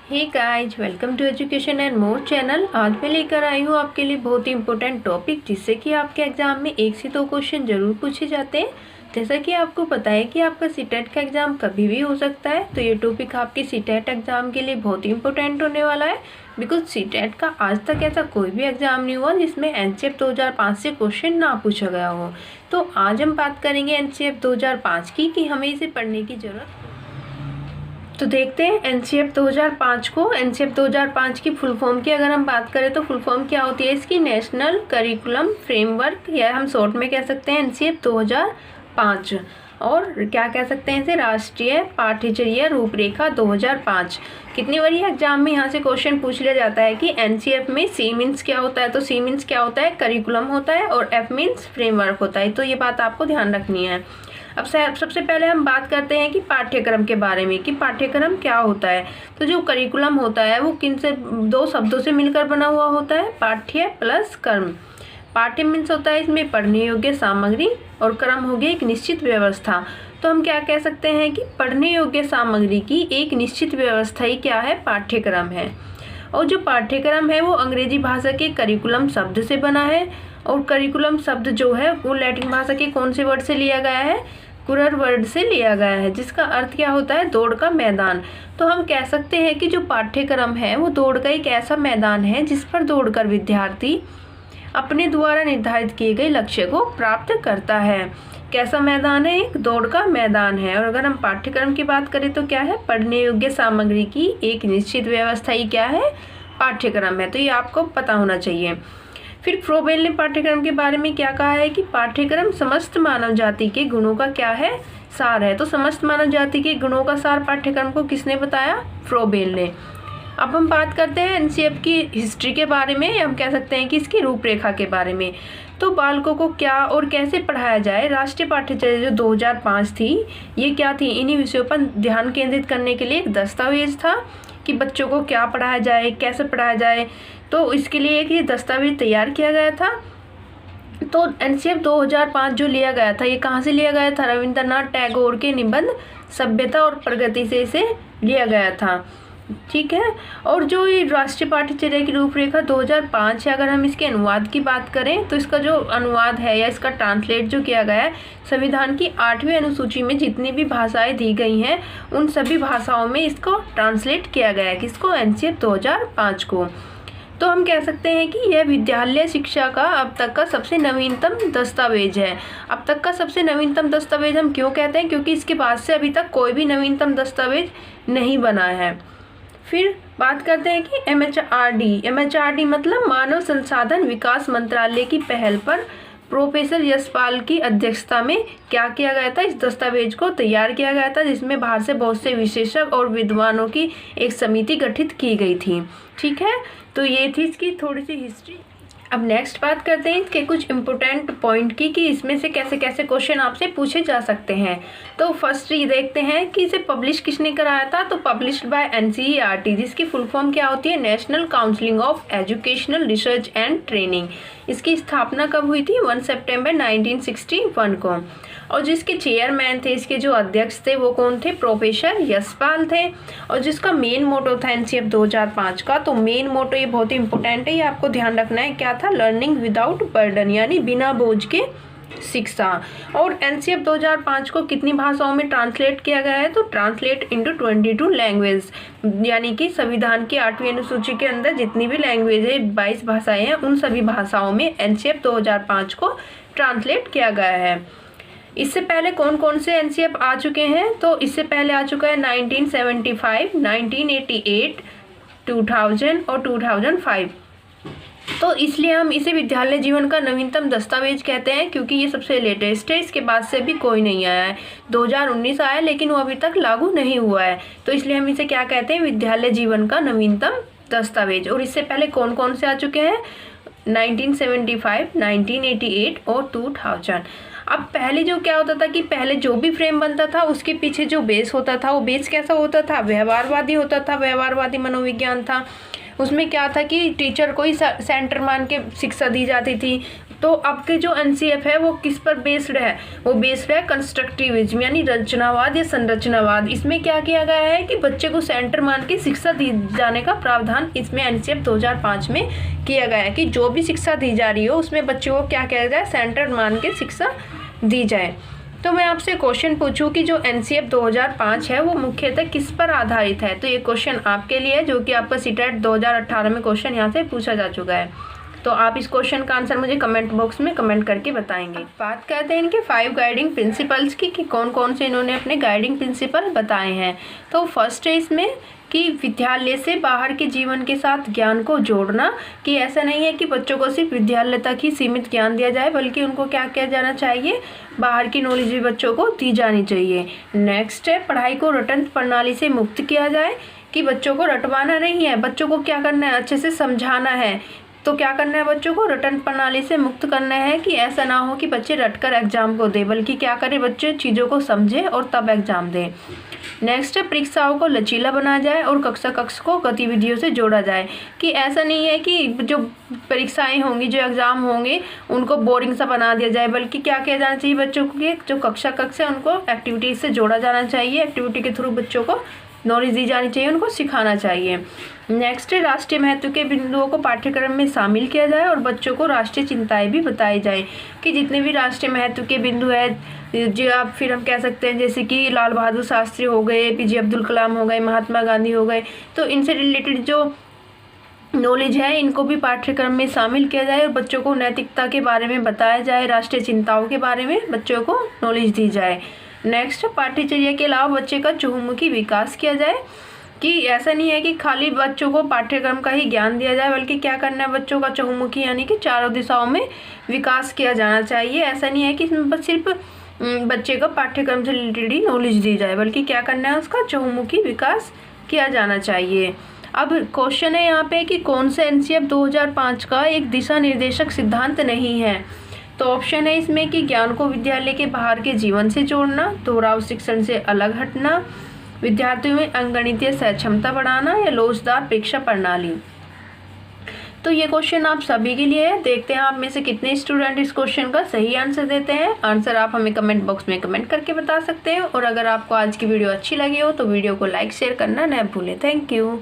Hey guys, welcome to education and more channel. आज मैं लेकर आई हूँ आपके लिए बहुत ही इंपॉर्टेंट टॉपिक, जिससे कि आपके एग्जाम में 1 से 2 क्वेश्चन जरूर पूछे जाते हैं। जैसा कि आपको पता है कि आपका सीटेट का एग्ज़ाम कभी भी हो सकता है, तो ये टॉपिक आपके सीटेट एग्ज़ाम के लिए बहुत ही इंपॉर्टेंट होने वाला है। बिकॉज सीटेट का आज तक ऐसा कोई भी एग्ज़ाम नहीं हुआ जिसमें एनसीएफ 2005 से क्वेश्चन ना पूछा गया हो। तो आज हम बात करेंगे एनसीएफ 2005 की कि हमें इसे पढ़ने की ज़रूरत। तो देखते हैं एनसीएफ 2005 को। एनसीएफ 2005 की फुल फॉर्म की अगर हम बात करें तो फुल फॉर्म क्या होती है इसकी? नेशनल करिकुलम फ्रेमवर्क, या हम शॉर्ट में कह सकते हैं एनसीएफ 2005। और क्या कह सकते हैं इसे? राष्ट्रीय पाठ्यचर्या रूपरेखा 2005। कितनी बार ये एग्जाम में यहाँ से क्वेश्चन पूछ लिया जाता है कि एनसीएफ में सी मीन्स क्या होता है? तो सी मीन्स क्या होता है? करिकुलम होता है, और एफ मीन्स फ्रेमवर्क होता है। तो ये बात आपको ध्यान रखनी है। अब सबसे पहले हम बात करते हैं कि पाठ्यक्रम के बारे में, कि पाठ्यक्रम क्या होता है। तो जो करिकुलम होता है वो किन से, 2 शब्दों से मिलकर बना हुआ होता है, पाठ्य प्लस कर्म। पाठ्य मीन्स होता है इसमें पढ़ने योग्य सामग्री, और क्रम हो गया एक निश्चित व्यवस्था। तो हम क्या कह सकते हैं कि पढ़ने योग्य सामग्री की एक निश्चित व्यवस्था ही क्या है? पाठ्यक्रम है। और जो पाठ्यक्रम है वो अंग्रेजी भाषा के करिकुलम शब्द से बना है, और करिकुलम शब्द जो है वो लैटिन भाषा के कौन से वर्ड से लिया गया है? कुरर वर्ड से लिया गया है, जिसका अर्थ क्या होता है? दौड़ का मैदान। तो हम कह सकते हैं कि जो पाठ्यक्रम है वो दौड़ का एक ऐसा मैदान है जिस पर दौड़कर विद्यार्थी अपने द्वारा निर्धारित किए गए लक्ष्य को प्राप्त करता है। कैसा मैदान है? एक दौड़ का मैदान है। और अगर हम पाठ्यक्रम की बात करें तो क्या है? पढ़ने योग्य सामग्री की एक निश्चित व्यवस्था ही क्या है? पाठ्यक्रम है। तो ये आपको पता होना चाहिए। फिर फ्रोबेल ने पाठ्यक्रम के बारे में क्या कहा है कि पाठ्यक्रम समस्त मानव जाति के गुणों का क्या है? सार है। तो समस्त मानव जाति के गुणों का सार पाठ्यक्रम को किसने बताया? फ्रोबेल ने। अब हम बात करते हैं एनसीएफ की हिस्ट्री के बारे में, हम कह सकते हैं कि इसकी रूपरेखा के बारे में। तो बालकों को क्या और कैसे पढ़ाया जाए? राष्ट्रीय पाठ्यचर्या जो 2005 थी, ये क्या थी? इन्हीं विषयों पर ध्यान केंद्रित करने के लिए एक दस्तावेज था कि बच्चों को क्या पढ़ाया जाए, कैसे पढ़ाया जाए। तो इसके लिए एक ये दस्तावेज तैयार किया गया था। तो एनसीएफ 2005 जो लिया गया था, ये कहाँ से लिया गया था? रविंद्रनाथ टैगोर के निबंध सभ्यता और प्रगति से इसे लिया गया था। ठीक है। और जो ये राष्ट्रीय पाठ्यचर्या की रूपरेखा 2005 है, अगर हम इसके अनुवाद की बात करें तो इसका जो अनुवाद है या इसका ट्रांसलेट जो किया गया है, संविधान की 8वीं अनुसूची में जितनी भी भाषाएं दी गई हैं उन सभी भाषाओं में इसको ट्रांसलेट किया गया है। किसको? एनसीएफ 2005 को। तो हम कह सकते हैं कि यह विद्यालय शिक्षा का अब तक का सबसे नवीनतम दस्तावेज है। अब तक का सबसे नवीनतम दस्तावेज हम क्यों कहते हैं? क्योंकि इसके बाद से अभी तक कोई भी नवीनतम दस्तावेज नहीं बना है। फिर बात करते हैं कि एमएचआरडी मतलब मानव संसाधन विकास मंत्रालय की पहल पर प्रोफेसर यशपाल की अध्यक्षता में क्या किया गया था? इस दस्तावेज को तैयार किया गया था, जिसमें बाहर से बहुत से विशेषज्ञ और विद्वानों की एक समिति गठित की गई थी। ठीक है। तो ये थी इसकी थोड़ी सी हिस्ट्री। अब नेक्स्ट बात करते हैं इसके कुछ इम्पोर्टेंट पॉइंट की, कि इसमें से कैसे कैसे क्वेश्चन आपसे पूछे जा सकते हैं। तो फर्स्ट ये देखते हैं कि इसे पब्लिश किसने कराया था? तो पब्लिश्ड बाय एनसीईआरटी, जिसकी फुल फॉर्म क्या होती है? National council of educational research and training. इसकी स्थापना कब हुई थी? 1 सितंबर 1961 को। और जिसके चेयरमैन थे, इसके जो अध्यक्ष थे वो कौन थे? प्रोफेसर यशपाल थे। और जिसका मेन मोटो था एनसीएफ 2005 का, तो मेन मोटो ये बहुत ही इंपॉर्टेंट है, ये आपको ध्यान रखना है। क्या था? लर्निंग विदाउट बर्डन, यानी बिना बोझ के शिक्षा। और एनसीएफ 2005 को कितनी भाषाओं में ट्रांसलेट किया गया है? तो ट्रांसलेट इनटू 22 लैंग्वेज, यानी कि संविधान की 8वीं अनुसूची के अंदर जितनी भी लैंग्वेज है, 22 भाषाएं हैं, उन सभी भाषाओं में एनसीएफ 2005 को ट्रांसलेट किया गया है। इससे पहले कौन कौन से एनसीएफ आ चुके हैं? तो इससे पहले आ चुका है 1975, 1988, 2000 और 2005। तो इसलिए हम इसे विद्यालय जीवन का नवीनतम दस्तावेज कहते हैं, क्योंकि ये सबसे लेटेस्ट है। इसके बाद से भी कोई नहीं आया है। 2019 आया लेकिन वो अभी तक लागू नहीं हुआ है, तो इसलिए हम इसे क्या कहते हैं? विद्यालय जीवन का नवीनतम दस्तावेज। और इससे पहले कौन कौन से आ चुके हैं? 1975, 1988 और 2000। अब पहले जो क्या होता था कि पहले जो भी फ्रेम बनता था उसके पीछे जो बेस होता था, वो बेस कैसा होता था? व्यवहारवादी होता था। व्यवहारवादी मनोविज्ञान था। उसमें क्या था कि टीचर को ही सेंटर मान के शिक्षा दी जाती थी। तो आपके जो एनसीएफ है वो किस पर बेस्ड है, वो बेस्ड है कंस्ट्रक्टिविज्म यानी रचनावाद या संरचनावाद। इसमें क्या किया गया है कि बच्चे को सेंटर मान के शिक्षा दी जाने का प्रावधान इसमें एनसीएफ 2005 में किया गया है कि जो भी शिक्षा दी जा रही हो उसमें बच्चों को क्या किया जाए, सेंटर मान के शिक्षा दी जाए। तो मैं आपसे क्वेश्चन पूछूं कि जो एनसीएफ 2005 है वो मुख्यतः किस पर आधारित है। तो ये क्वेश्चन आपके लिए है जो कि आपका सीटेट 2018 में क्वेश्चन यहाँ से पूछा जा चुका है। तो आप इस क्वेश्चन का आंसर मुझे कमेंट बॉक्स में कमेंट करके बताएंगे। बात करते हैं इनके 5 गाइडिंग प्रिंसिपल्स की कि कौन कौन से इन्होंने अपने गाइडिंग प्रिंसिपल बताए हैं। तो फर्स्ट है इसमें कि विद्यालय से बाहर के जीवन के साथ ज्ञान को जोड़ना, कि ऐसा नहीं है कि बच्चों को सिर्फ विद्यालय तक ही सीमित ज्ञान दिया जाए बल्कि उनको क्या किया जाना चाहिए, बाहर की नॉलेज भी बच्चों को दी जानी चाहिए। नेक्स्ट है पढ़ाई को रटंत प्रणाली से मुक्त किया जाए, कि बच्चों को रटवाना नहीं है, बच्चों को क्या करना है, अच्छे से समझाना है। तो क्या करना है, बच्चों को रटन प्रणाली से मुक्त करना है कि ऐसा ना हो कि बच्चे रटकर एग्जाम को दे, बल्कि क्या करें, बच्चे चीज़ों को समझे और तब एग्जाम दें। नेक्स्ट है परीक्षाओं को लचीला बनाया जाए और कक्षा कक्ष को गतिविधियों से जोड़ा जाए, कि ऐसा नहीं है कि जो परीक्षाएं होंगी, जो एग्ज़ाम होंगे उनको बोरिंग सा बना दिया जाए, बल्कि क्या किया जाना चाहिए, बच्चों के जो कक्षा कक्ष है उनको एक्टिविटीज़ से जोड़ा जाना चाहिए। एक्टिविटी के थ्रू बच्चों को नॉलेज दी जानी चाहिए, उनको सिखाना चाहिए। नेक्स्ट है राष्ट्रीय महत्व के बिंदुओं को पाठ्यक्रम में शामिल किया जाए और बच्चों को राष्ट्रीय चिंताएं भी बताई जाए, कि जितने भी राष्ट्रीय महत्व के बिंदु है जो आप फिर हम कह सकते हैं जैसे कि लाल बहादुर शास्त्री हो गए, एपीजे अब्दुल कलाम हो गए, महात्मा गांधी हो गए, तो इनसे रिलेटेड जो नॉलेज है इनको भी पाठ्यक्रम में शामिल किया जाए और बच्चों को नैतिकता के बारे में बताया जाए, राष्ट्रीय चिंताओं के बारे में बच्चों को नॉलेज दी जाए। नेक्स्ट पाठ्यचर्या के अलावा बच्चे का चहुमुखी विकास किया जाए, कि ऐसा नहीं है कि खाली बच्चों को पाठ्यक्रम का ही ज्ञान दिया जाए, बल्कि क्या करना है, बच्चों का चहुमुखी यानी कि चारों दिशाओं में विकास किया जाना चाहिए। ऐसा नहीं है कि इसमें सिर्फ बच्चे का पाठ्यक्रम से रिलेटेड ही नॉलेज दी जाए, बल्कि क्या करना है, उसका चहुमुखी विकास किया जाना चाहिए। अब क्वेश्चन है यहाँ पे कि कौन सा एनसीएफ 2005 का एक दिशा निर्देशक सिद्धांत नहीं है। तो ऑप्शन है इसमें कि ज्ञान को विद्यालय के बाहर के जीवन से जोड़ना, दोहराव शिक्षण से अलग हटना, विद्यार्थियों में अंकगणितीय सक्षमता बढ़ाना या लोचदार परीक्षा प्रणाली। तो ये क्वेश्चन आप सभी के लिए है। देखते हैं आप में से कितने स्टूडेंट इस क्वेश्चन का सही आंसर देते हैं। आंसर आप हमें कमेंट बॉक्स में कमेंट करके बता सकते हैं। और अगर आपको आज की वीडियो अच्छी लगी हो तो वीडियो को लाइक शेयर करना न भूलें। Thank you.